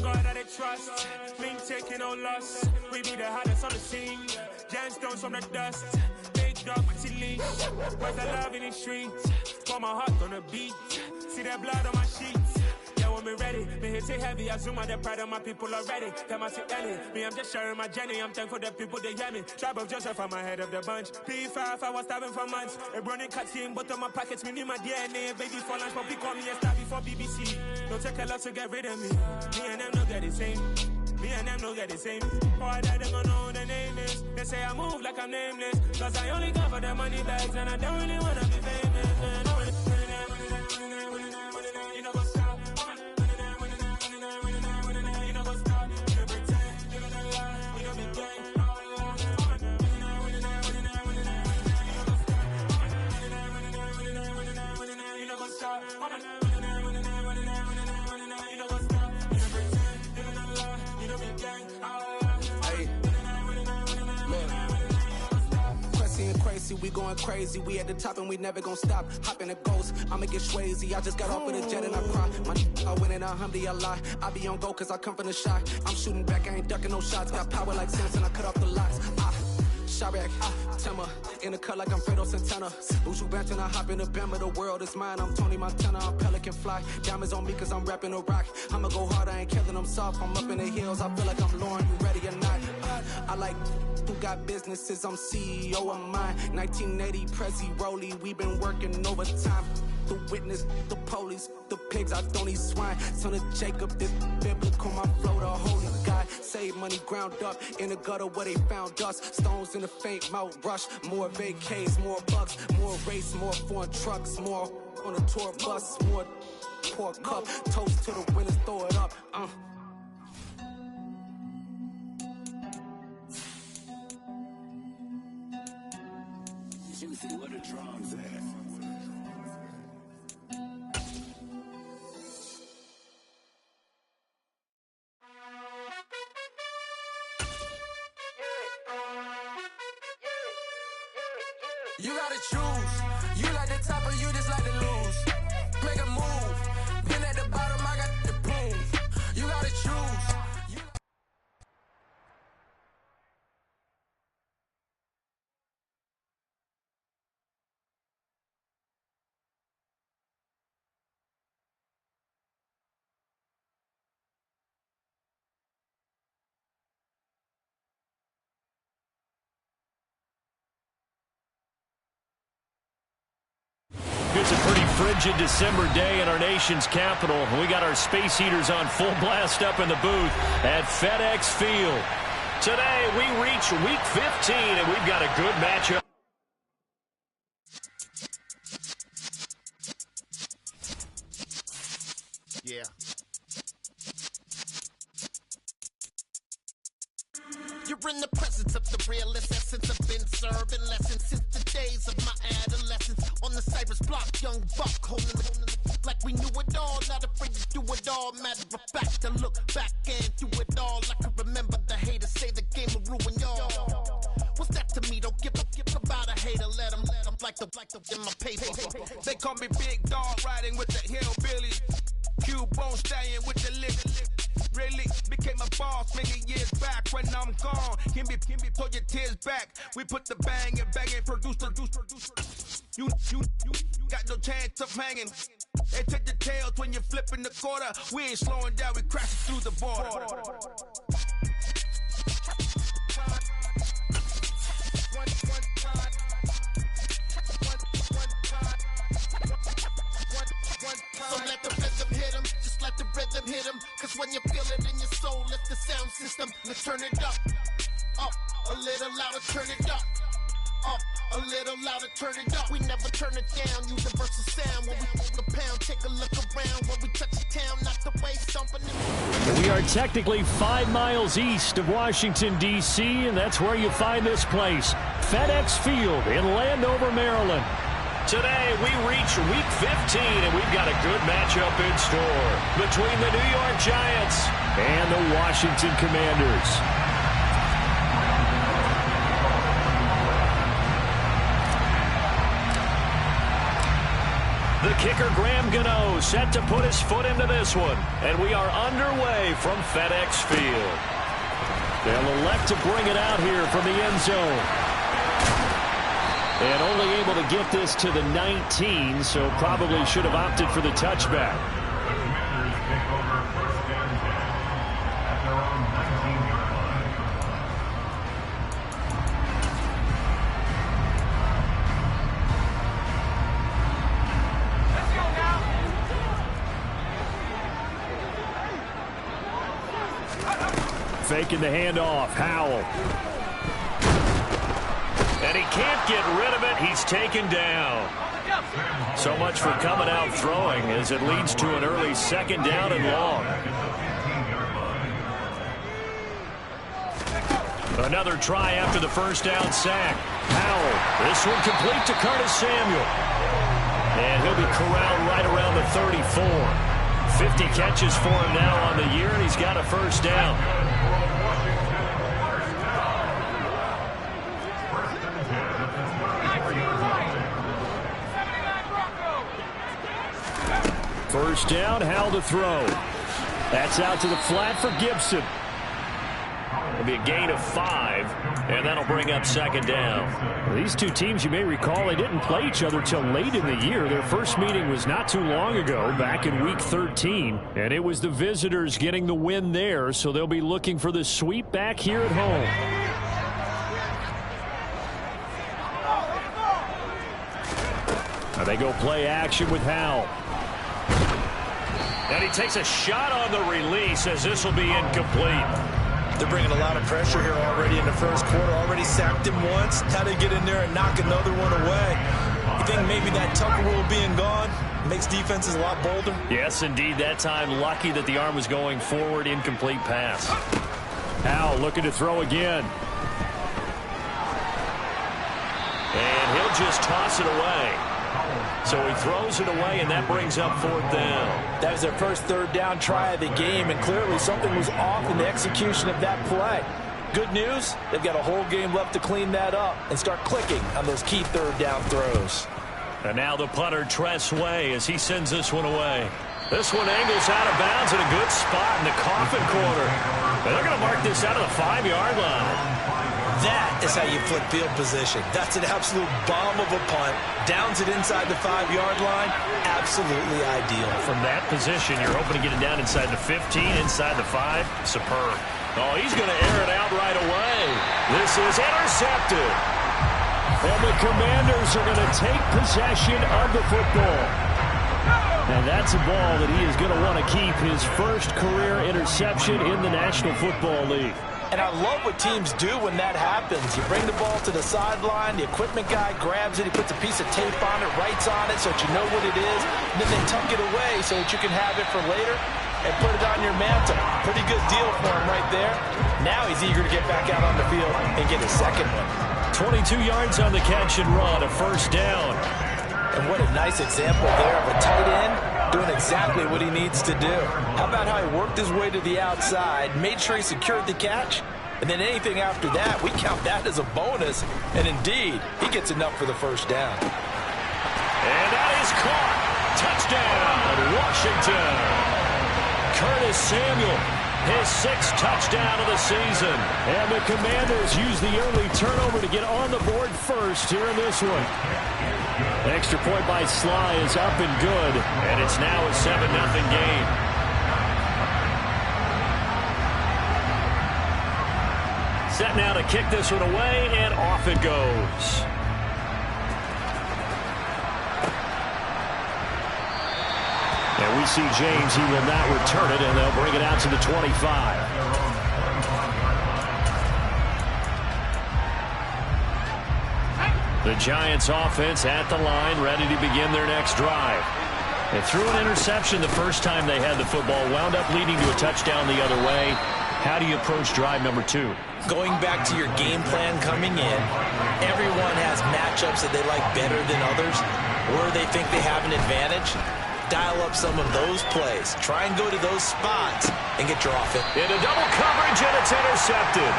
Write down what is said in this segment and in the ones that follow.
God that they trust. Mean taking no loss. We be the hardest on the scene. Gemstones from the dust. Big dog with your leash. Where's the love in the streets? Got my heart on the beat. See that blood on my sheets. Yeah, when we ready, me hit it heavy. I zoom out the pride of my people already. Them I see Ellie. Me, I'm just sharing my journey. I'm thankful the people they hear me. Tribe of Joseph, I'm ahead of the bunch. P5, I was starving for months. A running cutscene, but on my pockets, me need my DNA. Baby for lunch, but pick on me and star before BBC. Don't take a lot to get rid of me. Me and them don't get the same. Me and them don't get the same. Boy, that they gonna know who the name is. They say I move like I'm nameless. Cause I only come for the money bags and I don't really wanna be famous. You know what's up? You know what's up? You pretend, you gonna lie, we don't be gang. You know what's up? We going crazy, we at the top and we never gonna stop. Hop in a ghost, I'ma get swayzy. I just got off of the jet and I cry. I win in a Humvee, I lie. I be on go cause I come from the shot. I'm shooting back, I ain't ducking no shots. Got power like Samson, I cut off the locks. Chirac, Timmer, in the cut like I'm Fredo Santana. Buju Banton, I hop in the Bama, the world is mine. I'm Tony Montana, I'm Pelican Fly. Diamonds on me cause I'm rapping a rock. I'ma go hard, I ain't killing them soft. I'm up in the hills, I feel like I'm Lauren, you ready or not? I like who got businesses, I'm CEO of mine. 1980, Prezi Rolly, we been working overtime. The witness, the police, the pigs, I don't eat swine. Son of Jacob, this biblical, my flow, the holy God. Save money ground up in the gutter where they found us. Stones in the faint mouth rush. More vacays, more bucks, more race, more foreign trucks, more on a tour bus, more pour cup. Toast to the winners, throw it up. Juicy, where the drums at? You gotta choose. You like the top or you just like to lose. Make a move. Been at the bottom, I got the prove. You gotta choose. It's a pretty frigid December day in our nation's capital. We got our space heaters on full blast up in the booth at FedEx Field. Today, we reach Week 15, and we've got a good matchup. Yeah. You're in the presence of the realest essence. I've been serving lessons since the days of my adolescence. On the Cypress block, young buck holding it like we knew it all. Not afraid to do it all. Matter of fact, to look back and do it all. I can remember the haters say the game will ruin y'all. What's that to me? Don't give about a hater. Let them like the in my paper. They call me Big Dog, riding with the hillbillies. Q-Bone stallion with the lip. Really became a boss many years back. When I'm gone, can be pull your tears back. We put the bang and produce. You got no chance of hanging. And take the tails when you're flipping the quarter. We ain't slowing down, we crashing through the border. So let the rhythm hit him, just let the rhythm hit him. Cause when you feel it in your soul, lift the sound system. Let's turn it up a little louder, turn it up a little louder, turn it up. We never turn it down, universal sound. When we hold the pound, take a look around. When we touch the town, not the way stomping in. We are technically 5 miles east of Washington, D.C., and that's where you find this place, FedEx Field in Landover, Maryland. Today, we reach Week 15, and we've got a good matchup in store between the New York Giants and the Washington Commanders. The kicker, Graham Gano, set to put his foot into this one. And we are underway from FedEx Field. They'll elect to bring it out here from the end zone. And only able to get this to the 19, so probably should have opted for the touchback. Faking the handoff. Howell. And he can't get rid of it. He's taken down. So much for coming out throwing as it leads to an early second down and long. Another try after the first down sack. Howell. This one complete to Curtis Samuel. And he'll be corralled right around the 34. 50 catches for him now on the year, and he's got a first down. First down, Howell to throw. That's out to the flat for Gibson. It'll be a gain of 5, and that'll bring up second down. Well, these two teams, you may recall, they didn't play each other till late in the year. Their first meeting was not too long ago, back in Week 13, and it was the visitors getting the win there, so they'll be looking for the sweep back here at home. Now they go play action with Howell. And he takes a shot on the release as this will be incomplete. They're bringing a lot of pressure here already in the first quarter. Already sacked him once. How to get in there and knock another one away. You think maybe that Tucker rule being gone makes defenses a lot bolder? Yes, indeed. That time, lucky that the arm was going forward. Incomplete pass. Howell looking to throw again. And he'll just toss it away. So he throws it away, and that brings up fourth down. That was their first third down try of the game, and clearly something was off in the execution of that play. Good news, they've got a whole game left to clean that up and start clicking on those key third down throws. And now the punter, Tress Way, as he sends this one away. This one angles out of bounds in a good spot in the coffin corner. And they're going to mark this out of the 5-yard line. That is how you flip field position. That's an absolute bomb of a punt. Downs it inside the 5-yard line. Absolutely ideal. From that position, you're hoping to get it down inside the 15, inside the 5. Superb. Oh, he's going to air it out right away. This is intercepted. And the Commanders are going to take possession of the football. And that's a ball that he is going to want to keep, his first career interception in the National Football League. And I love what teams do when that happens. You bring the ball to the sideline, the equipment guy grabs it, he puts a piece of tape on it, writes on it so that you know what it is, and then they tuck it away so that you can have it for later and put it on your mantle. Pretty good deal for him right there. Now he's eager to get back out on the field and get his second one. 22 yards on the catch and run, a first down. And what a nice example there of a tight end doing exactly what he needs to do. How about how he worked his way to the outside, made sure he secured the catch, and then anything after that, we count that as a bonus. And indeed, he gets enough for the first down. And that is caught. Touchdown, Washington. Curtis Samuel, his 6th touchdown of the season. And the Commanders use the early turnover to get on the board first here in this one. Extra point by Sly is up and good, and it's now a 7-0 game. Set now to kick this one away, and off it goes. And we see James, he will not return it, and they'll bring it out to the 25. The Giants offense at the line, ready to begin their next drive. They threw an interception the first time they had the football, wound up leading to a touchdown the other way. How do you approach drive number 2? Going back to your game plan coming in, everyone has matchups that they like better than others, where they think they have an advantage. Dial up some of those plays. Try and go to those spots and get your offense. Into double coverage, and it's intercepted.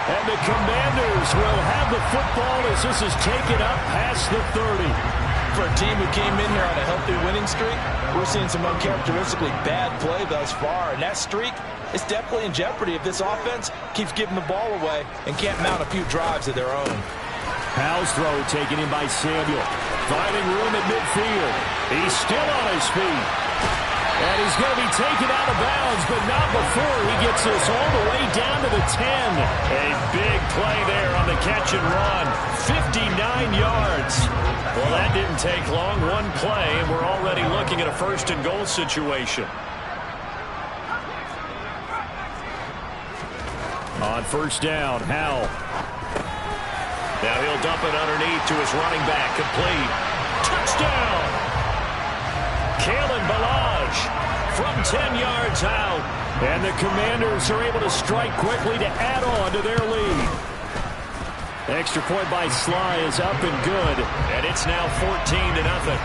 And the Commanders will have the football as this is taken up past the 30. For a team who came in here on a healthy winning streak, we're seeing some uncharacteristically bad play thus far, and that streak is definitely in jeopardy if this offense keeps giving the ball away and can't mount a few drives of their own. Howell's throw taken in by Samuel. Finding room at midfield. He's still on his feet. And he's going to be taken out of bounds, but not before he gets this all the way down to the 10. A big play there on the catch and run. 59 yards. Well, that didn't take long. One play, and we're already looking at a first and goal situation. On first down, Howell. Now he'll dump it underneath to his running back. Complete. Touchdown! Kalen Ballage from 10 yards out. And the Commanders are able to strike quickly to add on to their lead. Extra point by Sly is up and good. And it's now 14-0.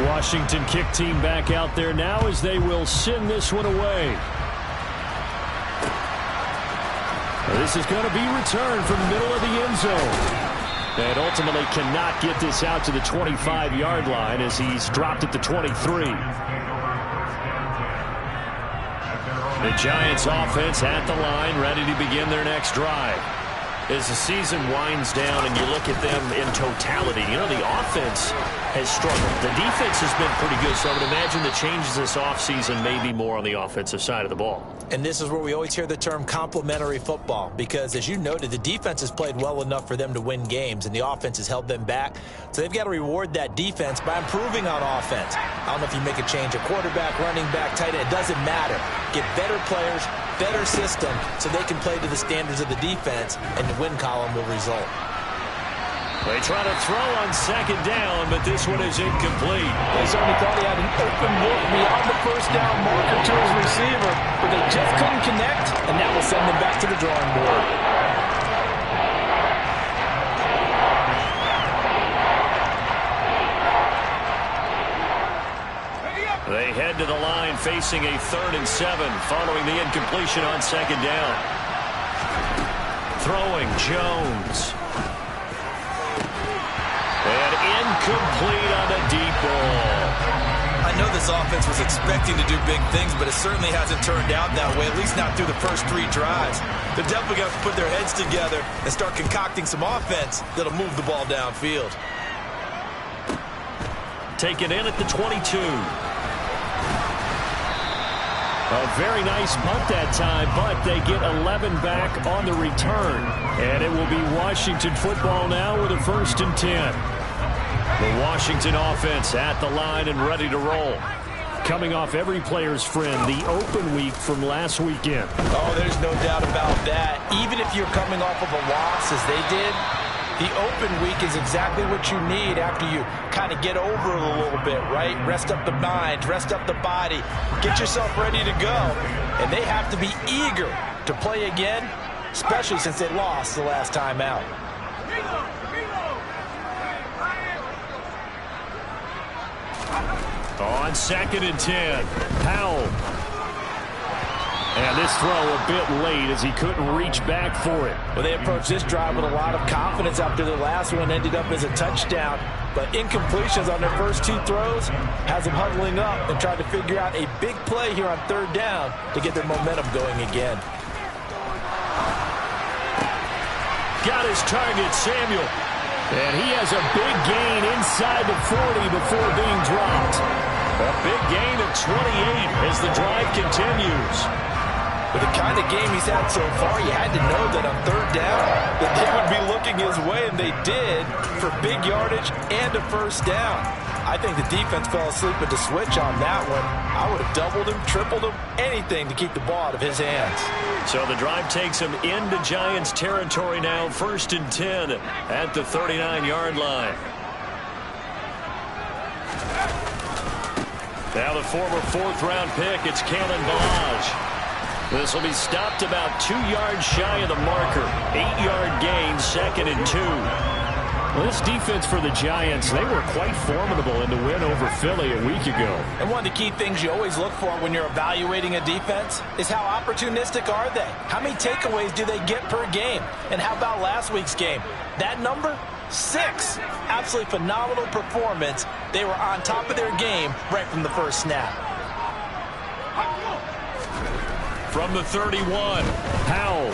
Washington kick team back out there now as they will send this one away. This is going to be returned from the middle of the end zone. And ultimately cannot get this out to the 25-yard line as he's dropped at the 23. The Giants offense at the line, ready to begin their next drive. As the season winds down and you look at them in totality, you know, the offense has struggled. The defense has been pretty good, so I would imagine the changes this offseason may be more on the offensive side of the ball. And this is where we always hear the term complementary football, because as you noted, the defense has played well enough for them to win games, and the offense has held them back. So they've got to reward that defense by improving on offense. I don't know if you make a change, a quarterback, running back, tight end, it doesn't matter. Get better players, better system, so they can play to the standards of the defense, and the win column will result. They try to throw on second down, but this one is incomplete. They certainly thought he had an open look beyond the first down marker to his receiver, but they just couldn't connect, and that will send them back to the drawing board. They head to the line facing a 3rd and 7 following the incompletion on second down. Throwing Jones. And incomplete on the deep ball. I know this offense was expecting to do big things, but it certainly hasn't turned out that way, at least not through the first 3 drives. They're definitely going to put their heads together and start concocting some offense that'll move the ball downfield. Taken in at the 22. A very nice punt that time, but they get 11 back on the return. And it will be Washington football now with a 1st and 10. The Washington offense at the line and ready to roll. Coming off every player's friend, the open week from last weekend. Oh, there's no doubt about that. Even if you're coming off of a loss as they did, the open week is exactly what you need after you kind of get over it a little bit, right? Rest up the mind, rest up the body, get yourself ready to go. And they have to be eager to play again, especially since they lost the last time out. On 2nd and 10, Howell. And this throw a bit late as he couldn't reach back for it. Well, they approached this drive with a lot of confidence after the last one ended up as a touchdown. But incompletions on their first 2 throws has them huddling up and trying to figure out a big play here on 3rd down to get their momentum going again. Got his target, Samuel. And he has a big gain inside the 40 before being dropped. A big gain of 28 as the drive continues. With the kind of game he's had so far, you had to know that on 3rd down that they would be looking his way, and they did, for big yardage and a 1st down. I think the defense fell asleep at the switch on that one. I would have doubled him, tripled him, anything to keep the ball out of his hands. So the drive takes him into Giants territory now, 1st and 10 at the 39-yard line. Now the former 4th-round pick, it's Kalen Ballage. This will be stopped about 2 yards shy of the marker. 8-yard gain, 2nd and 2. Well, this defense for the Giants, they were quite formidable in the win over Philly a week ago. And one of the key things you always look for when you're evaluating a defense is how opportunistic are they? How many takeaways do they get per game? And how about last week's game? That number? 6. Absolutely phenomenal performance. They were on top of their game right from the first snap. From the 31, Howell.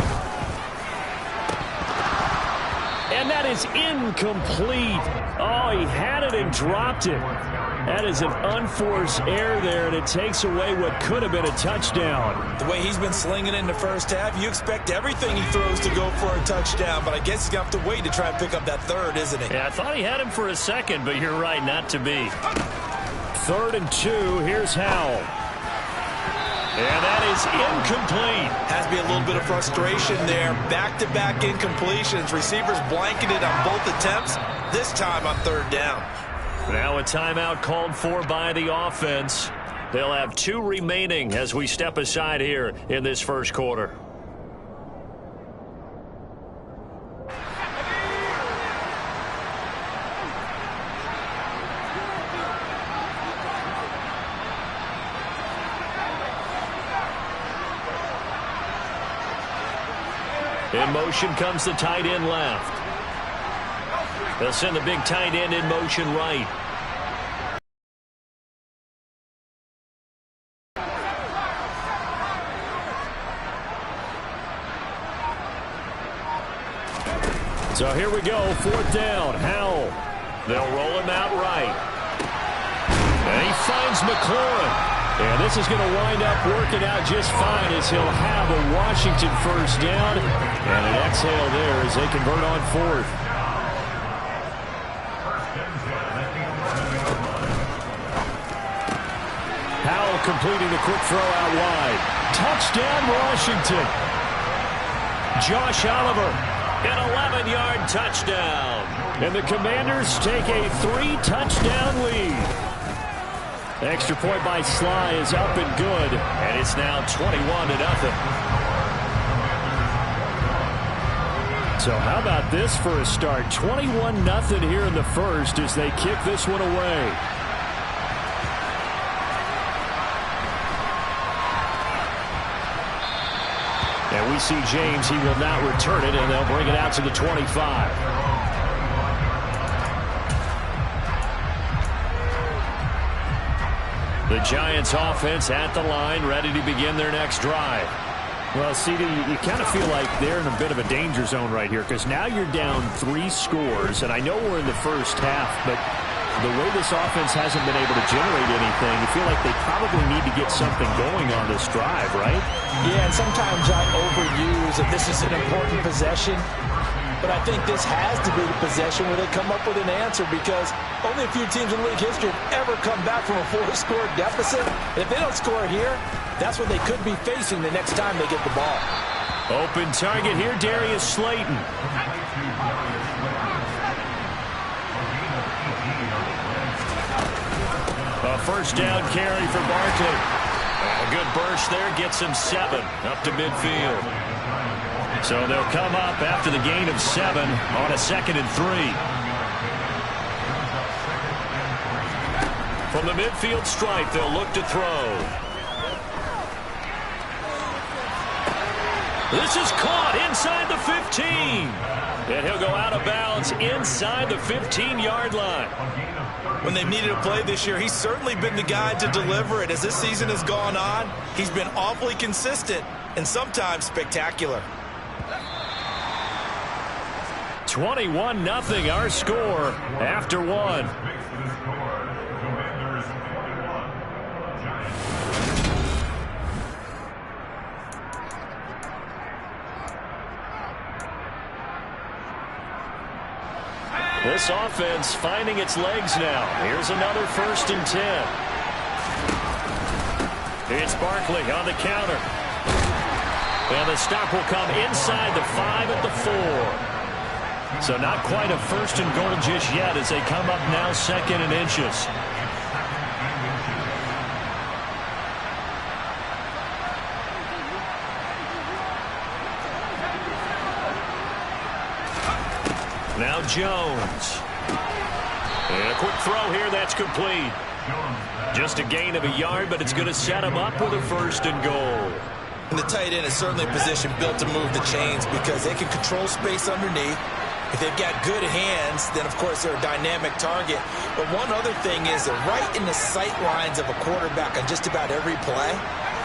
And that is incomplete. Oh, he had it and dropped it. That is an unforced error there, and it takes away what could have been a touchdown. The way he's been slinging in the first half, you expect everything he throws to go for a touchdown, but I guess he's going to have to wait to try and pick up that third, isn't he? Yeah, I thought he had him for a second, but you're right, not to be. 3rd and 2, here's Howell. And that is incomplete. Has to be a little bit of frustration there. Back-to-back incompletions. Receivers blanketed on both attempts, this time on 3rd down. Now a timeout called for by the offense. They'll have 2 remaining as we step aside here in this first quarter. In motion comes the tight end left. They'll send the big tight end in motion right. So here we go, 4th down, Howell. They'll roll him out right. And he finds McLaurin. And this is going to wind up working out just fine as he'll have a Washington first down. And an exhale there as they convert on 4th. Howell completing the quick throw out wide. Touchdown, Washington. Josh Oliver, an 11-yard touchdown. And the Commanders take a 3-touchdown lead. Extra point by Sly is up and good, and it's now 21-0. So how about this for a start? 21-0 here in the first as they kick this one away. And we see James, he will not return it, and they'll bring it out to the 25. The Giants offense at the line, ready to begin their next drive. Well, CD, you kind of feel like they're in a bit of a danger zone right here because now you're down 3 scores, and I know we're in the first half, but the way this offense hasn't been able to generate anything, you feel like they probably need to get something going on this drive, right? Yeah, and sometimes I overuse that this is an important possession. But I think this has to be the possession where they come up with an answer because only a few teams in league history have ever come back from a 4-score deficit. And if they don't score here, that's what they could be facing the next time they get the ball. Open target here, Darius Slayton. A first down carry for Barkley. A good burst there gets him 7 up to midfield. So they'll come up after the gain of 7 on a 2nd and 3. From the midfield stripe, they'll look to throw. This is caught inside the 15. And he'll go out of bounds inside the 15-yard line. When they've needed a play this year, he's certainly been the guy to deliver it. As this season has gone on, he's been awfully consistent and sometimes spectacular. 21-0 our score after 1. This offense finding its legs now. Here's another 1st and 10. It's Barkley on the counter. And the stop will come inside the 5 at the 4. So not quite a 1st and goal just yet as they come up now 2nd and inches. Now Jones. And a quick throw here, that's complete. Just a gain of a yard, but it's going to set him up with a 1st and goal. And the tight end is certainly a position built to move the chains because they can control space underneath. If they've got good hands, then, of course, they're a dynamic target. But one other thing is they're right in the sight lines of a quarterback on just about every play.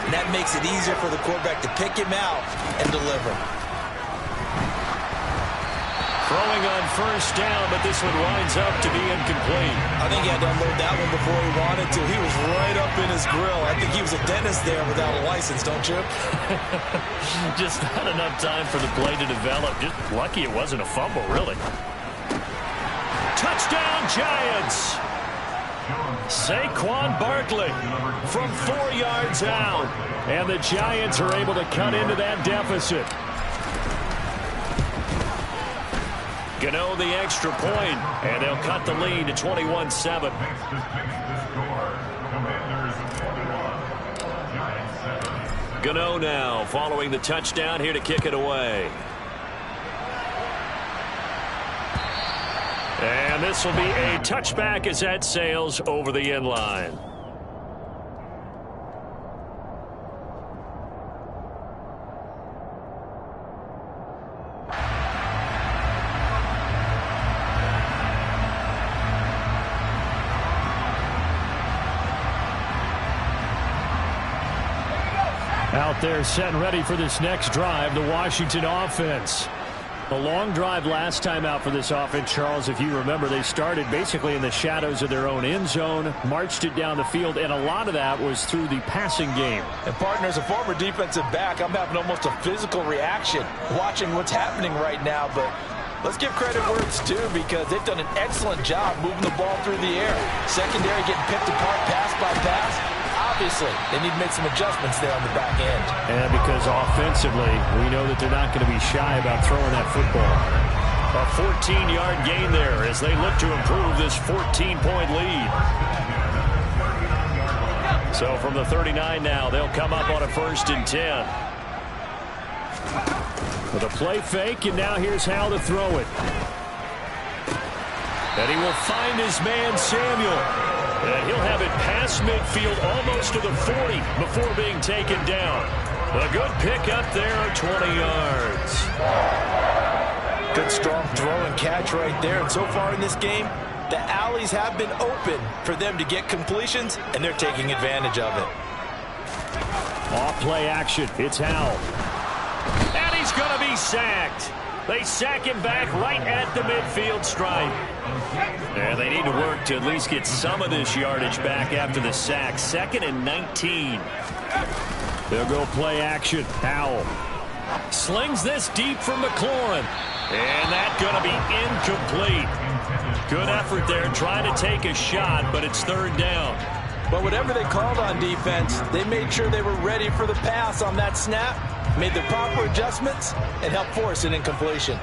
And that makes it easier for the quarterback to pick him out and deliver. Throwing on 1st down, but this one winds up to be incomplete. I think he had to unload that one before he wanted to. He was right up in his grill. I think he was a dentist there without a license, don't you? Just not enough time for the play to develop. Just lucky it wasn't a fumble, really. Touchdown, Giants! Saquon Barkley from 4 yards out. And the Giants are able to cut into that deficit. Gano the extra point, and they'll cut the lead to 21-7. Gano now following the touchdown here to kick it away. And this will be a touchback as that sails over the end line. Out there set and ready for this next drive, the Washington offense. A long drive last time out for this offense, Charles. If you remember, they started basically in the shadows of their own end zone, marched it down the field, and a lot of that was through the passing game. And, partner, as a former defensive back, I'm having almost a physical reaction watching what's happening right now. But let's give credit where it's due because they've done an excellent job moving the ball through the air. Secondary getting picked apart pass by pass. Obviously, they need to make some adjustments there on the back end. And because offensively, we know that they're not going to be shy about throwing that football. A 14-yard gain there as they look to improve this 14-point lead. So from the 39 now, they'll come up on a 1st and 10. With a play fake, and now here's how to throw it. And he will find his man, Samuel. And he'll have it past midfield almost to the 40 before being taken down. A good pickup there, 20 yards. Good strong throw and catch right there. And so far in this game, the alleys have been open for them to get completions, and they're taking advantage of it. Off play action. It's Howell. And he's going to be sacked. They sack him back right at the midfield stripe. And they need to work to at least get some of this yardage back after the sack. 2nd and 19. They'll go play action. Howell slings this deep from McLaurin. And that's going to be incomplete. Good effort there trying to take a shot, but it's 3rd down. But whatever they called on defense, they made sure they were ready for the pass on that snap, made the proper adjustments, and helped force an incompletion.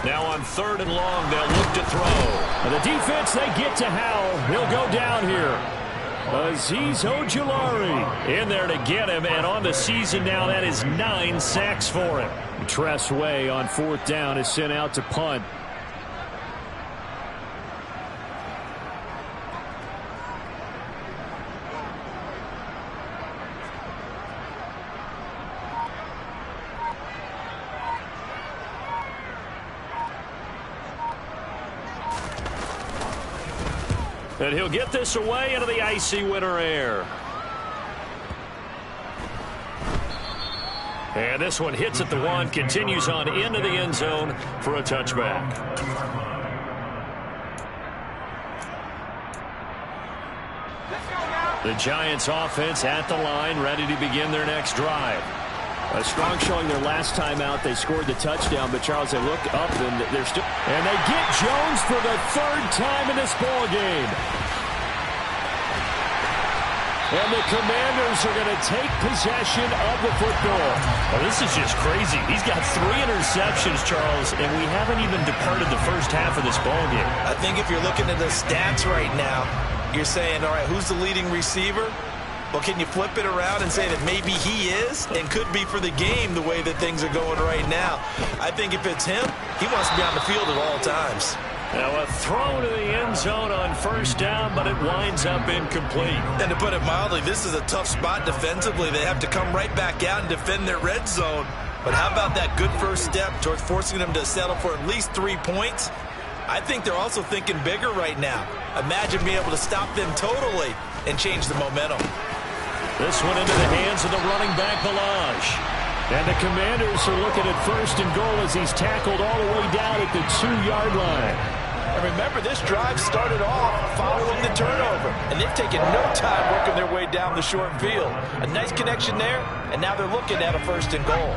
Now on 3rd and long, they'll look to throw. And the defense, they get to Howell. He'll go down here. Azeez Ojulari in there to get him, and on the season now, that is 9 sacks for him. Tress Way on 4th down is sent out to punt. And he'll get this away into the icy winter air. And this one hits at the 1, continues on into the end zone for a touchback. The Giants offense at the line, ready to begin their next drive. A strong showing their last time out. They scored the touchdown, but Charles, they look up and they're still, and they get Jones for the 3rd time in this ball game. And the Commanders are going to take possession of the football. Well, this is just crazy. He's got 3 interceptions, Charles, and we haven't even departed the first half of this ball game. I think if you're looking at the stats right now, you're saying, all right, who's the leading receiver? Well, can you flip it around and say that maybe he is and could be for the game the way that things are going right now? I think if it's him, he wants to be on the field at all times. Now a throw to the end zone on first down, but it winds up incomplete. And to put it mildly, this is a tough spot defensively. They have to come right back out and defend their red zone. But how about that good first step towards forcing them to settle for at least 3 points? I think they're also thinking bigger right now. Imagine being able to stop them totally and change the momentum. This one into the hands of the running back, Ballage. And the Commanders are looking at first and goal as he's tackled all the way down at the 2-yard line. And remember, this drive started off following the turnover. And they've taken no time working their way down the short field. A nice connection there, and now they're looking at a first and goal.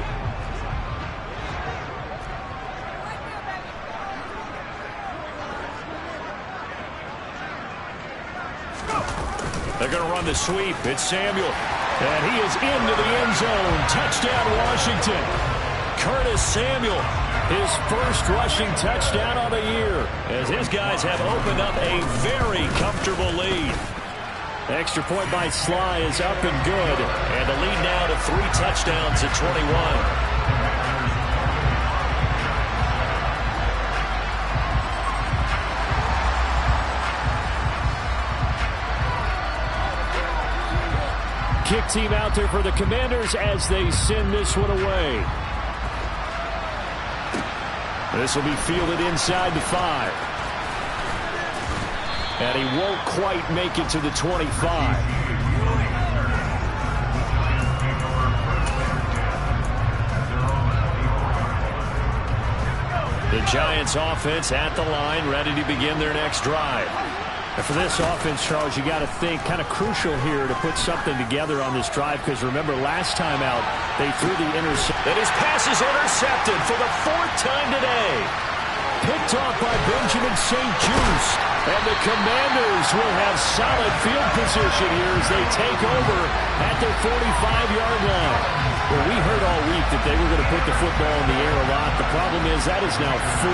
They're going to run the sweep. It's Samuel. And he is into the end zone. Touchdown, Washington. Curtis Samuel, his first rushing touchdown of the year, as his guys have opened up a very comfortable lead. Extra point by Sly is up and good. And the lead now to 3 touchdowns at 21. Kick team out there for the Commanders as they send this one away. This will be fielded inside the 5. And he won't quite make it to the 25. The Giants offense at the line, ready to begin their next drive. And for this offense, Charles, you got to think kind of crucial here to put something together on this drive, because remember last time out they threw the interception. And his pass is intercepted for the 4th time today. Picked off by Benjamin St. Juste. And the Commanders will have solid field position here as they take over at their 45-yard line. Well, we heard all week that they were going to put the football in the air a lot. The problem is that is now 4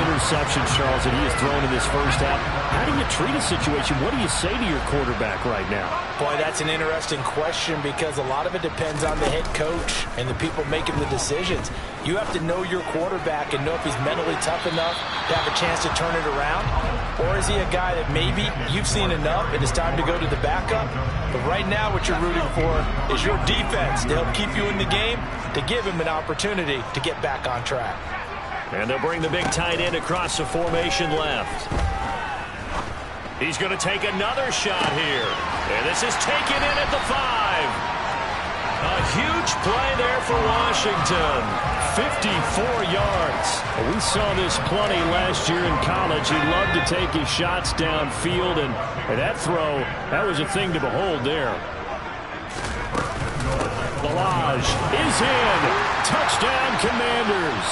interceptions, Charles, that he has thrown in this first half. How do you treat a situation? What do you say to your quarterback right now? Boy, that's an interesting question, because a lot of it depends on the head coach and the people making the decisions. You have to know your quarterback and know if he's mentally tough enough to have a chance to turn it around, or is he a guy that maybe you've seen enough and it's time to go to the backup? But right now what you're rooting for is your defense to help keep you in the game, to give him an opportunity to get back on track. And they'll bring the big tight end across the formation left. He's going to take another shot here. And this is taken in at the 5. A huge play there for Washington. 54 yards. We saw this plenty last year in college. He loved to take his shots downfield, and that throw, that was a thing to behold there. Ballage is in. Touchdown, Commanders.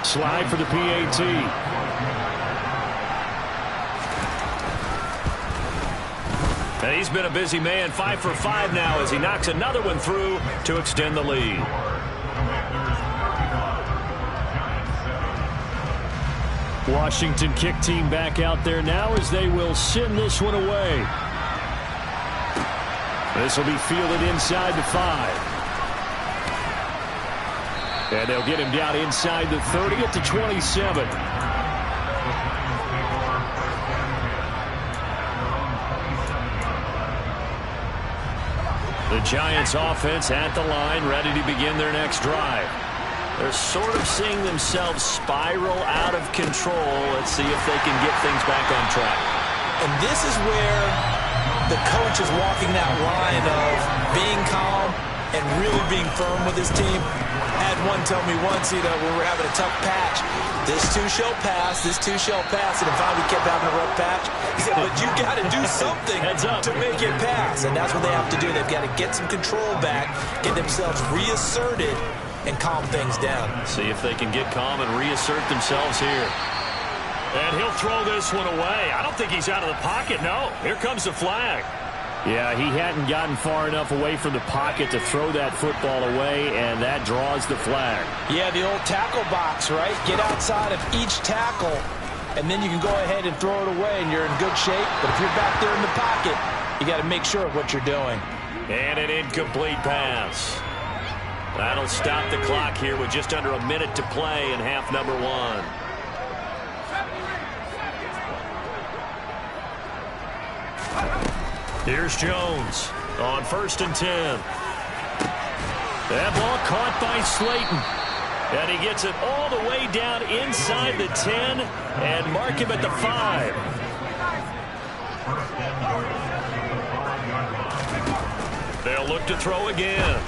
Slide for the PAT. And he's been a busy man, 5 for 5 now as he knocks another one through to extend the lead. Washington kick team back out there now as they will send this one away. This will be fielded inside the 5. And they'll get him down inside the 30 at the 27. The Giants offense at the line, ready to begin their next drive. They're sort of seeing themselves spiral out of control. Let's see if they can get things back on track. And this is where the coach is walking that line of being calm and really being firm with his team. I had one tell me once, when we were having a tough patch, this too shall pass, this too shall pass, and if we kept having a rough patch, he said, but you got to do something to make it pass, and that's what they have to do. They've got to get some control back, get themselves reasserted, and calm things down. See if they can get calm and reassert themselves here. And he'll throw this one away. I don't think he's out of the pocket, no. Here comes the flag. Yeah, he hadn't gotten far enough away from the pocket to throw that football away, and that draws the flag. Yeah, the old tackle box, right? Get outside of each tackle and then you can go ahead and throw it away, and you're in good shape. But if you're back there in the pocket, you got to make sure of what you're doing. And an incomplete pass. That'll stop the clock here with just under a minute to play in half number 1. Here's Jones on 1st and 10. That ball caught by Slayton. And he gets it all the way down inside the 10 and mark him at the 5. They'll look to throw again.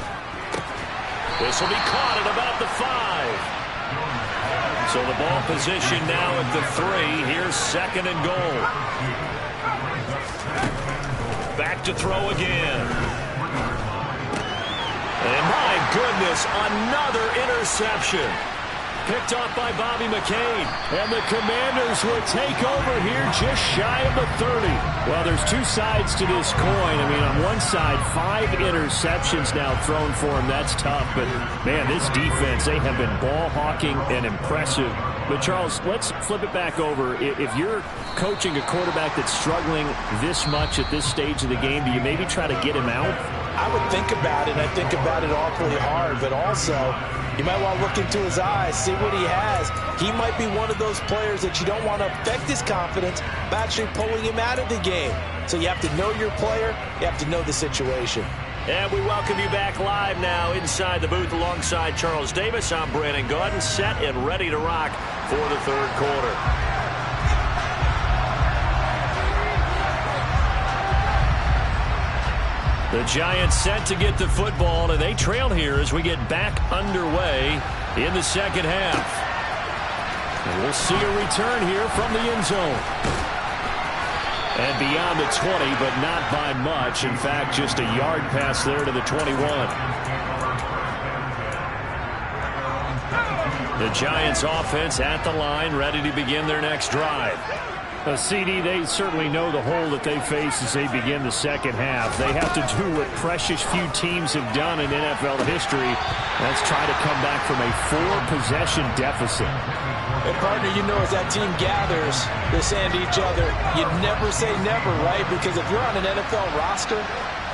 This will be caught at about the 5. So the ball position now at the 3. Here's 2nd and goal. Back to throw again. And my goodness, another interception. Picked off by Bobby McCain. And the Commanders will take over here just shy of the 30. Well, there's two sides to this coin. I mean, on one side, 5 interceptions now thrown for him. That's tough. But, man, this defense, they have been ball hawking and impressive. But, Charles, let's flip it back over. If you're coaching a quarterback that's struggling this much at this stage of the game, do you maybe try to get him out? I would think about it. I think about it awfully hard. But also, you might want to look into his eyes, see what he has. He might be one of those players that you don't want to affect his confidence by actually pulling him out of the game. So you have to know your player. You have to know the situation. And we welcome you back live now inside the booth alongside Charles Davis. I'm Brandon Gaudin, set and ready to rock for the 3rd quarter. The Giants set to get the football, and they trail here as we get back underway in the 2nd half. And we'll see a return here from the end zone. And beyond the 20, but not by much. In fact, just a yard pass there to the 21. The Giants offense at the line, ready to begin their next drive. CD, they certainly know the hole that they face as they begin the 2nd half. They have to do what precious few teams have done in NFL history. That's try to come back from a 4-possession deficit. And, partner, you know, as that team gathers, they're saying to each other, you never say never, right? Because if you're on an NFL roster,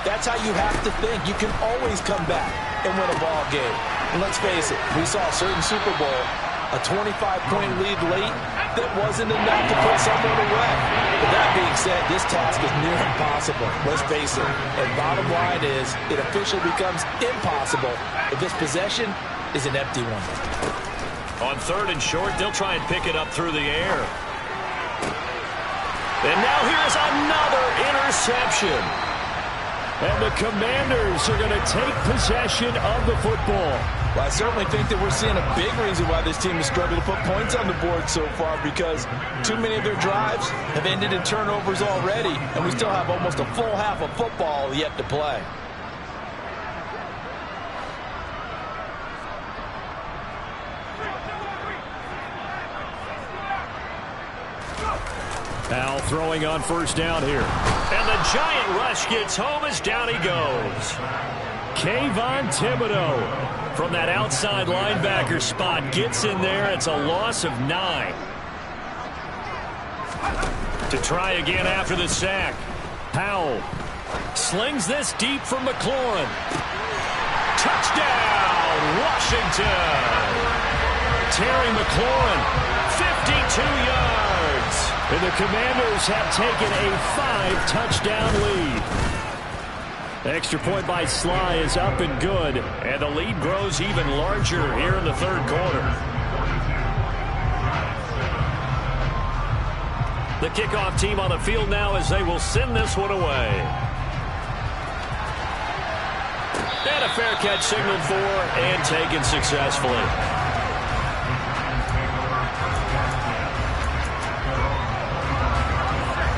that's how you have to think. You can always come back and win a ball game. And let's face it, we saw a certain Super Bowl, a 25-point lead late, that wasn't enough to put someone away. But that being said, this task is near impossible. Let's face it. And bottom line is, it officially becomes impossible if this possession is an empty one. On 3rd and short, they'll try and pick it up through the air. And now here's another interception. And the Commanders are going to take possession of the football. Well, I certainly think that we're seeing a big reason why this team has struggled to put points on the board so far, because too many of their drives have ended in turnovers already, and we still have almost a full half of football yet to play. Powell throwing on 1st down here. And the giant rush gets home as down he goes. Kayvon Thibodeau from that outside linebacker spot gets in there. It's a loss of 9. To try again after the sack. Powell slings this deep from McLaurin. Touchdown, Washington. Terry McLaurin, 52 yards. And the Commanders have taken a 5-touchdown lead. Extra point by Sly is up and good. And the lead grows even larger here in the 3rd quarter. The kickoff team on the field now as they will send this one away. And a fair catch signaled for and taken successfully.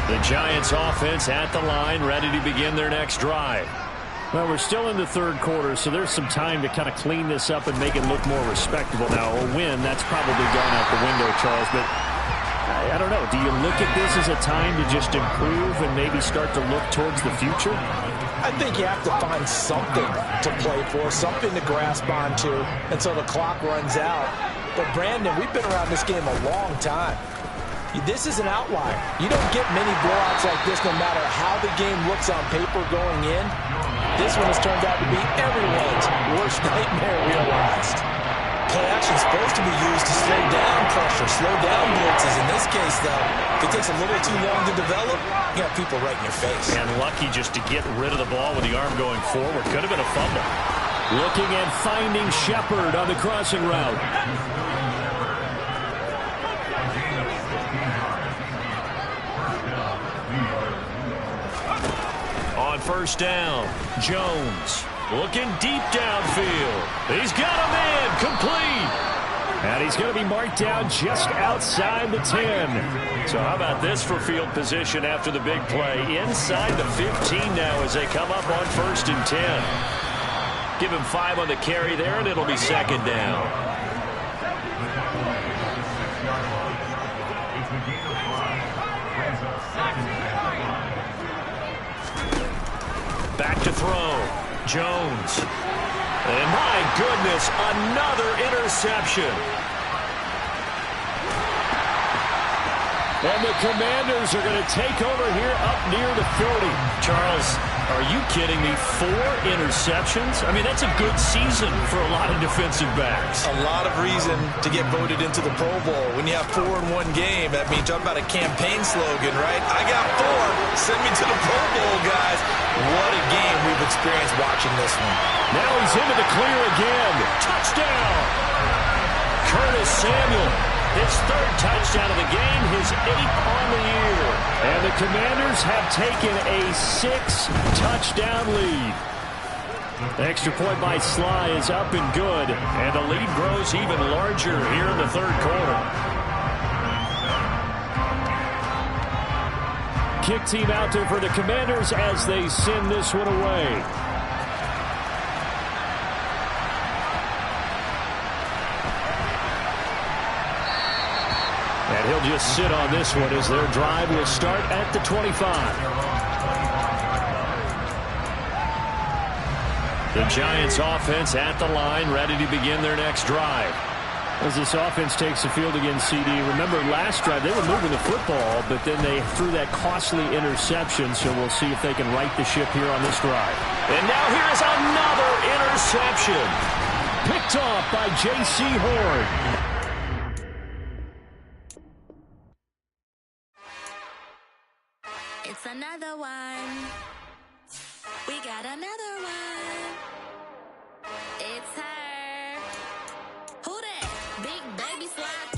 The Giants offense at the line, ready to begin their next drive. Well, we're still in the 3rd quarter, so there's some time to kind of clean this up and make it look more respectable now. A win, that's probably gone out the window, Charles, but I don't know. Do you look at this as a time to just improve and maybe start to look towards the future? I think you have to find something to play for, something to grasp onto until the clock runs out. But, Brandon, we've been around this game a long time. This is an outlier. You don't get many blowouts like this no matter how the game looks on paper going in. This one has turned out to be everyone's worst nightmare realized. Play action is supposed to be used to slow down pressure, slow down blitzes. In this case, though, if it takes a little too long to develop, you got people right in your face. And lucky just to get rid of the ball with the arm going forward. Could have been a fumble. Looking and finding Shepard on the crossing route. On first down, Jones looking deep downfield. He's got a man complete. And he's going to be marked down just outside the 10. So how about this for field position after the big play? Inside the 15 now as they come up on 1st and 10. Give him 5 on the carry there, and it'll be 2nd down. Back to throw. Jones. And my goodness, another interception. And the Commanders are going to take over here up near the 40. Charles, are you kidding me? 4 interceptions? I mean, that's a good season for a lot of defensive backs. A lot of reason to get voted into the Pro Bowl. When you have 4 in one game, that means talk about a campaign slogan, right? I got 4. Send me to the Pro Bowl, guys. What a game we've experienced watching this one. Now he's into the clear again. Touchdown! Curtis Samuel. His 3rd touchdown of the game, his 8th on the year. And the Commanders have taken a 6-touchdown lead. The extra point by Sly is up and good, and the lead grows even larger here in the 3rd quarter. Kick team out there for the Commanders as they send this one away. And he'll just sit on this one as their drive will start at the 25. The Giants offense at the line, ready to begin their next drive. As this offense takes the field against CD, remember last drive they were moving the football, but then they threw that costly interception, so we'll see if they can right the ship here on this drive. And now here is another interception. Picked off by J.C. Horn. It's another one. We got another one. It's her. Who that? Big baby slide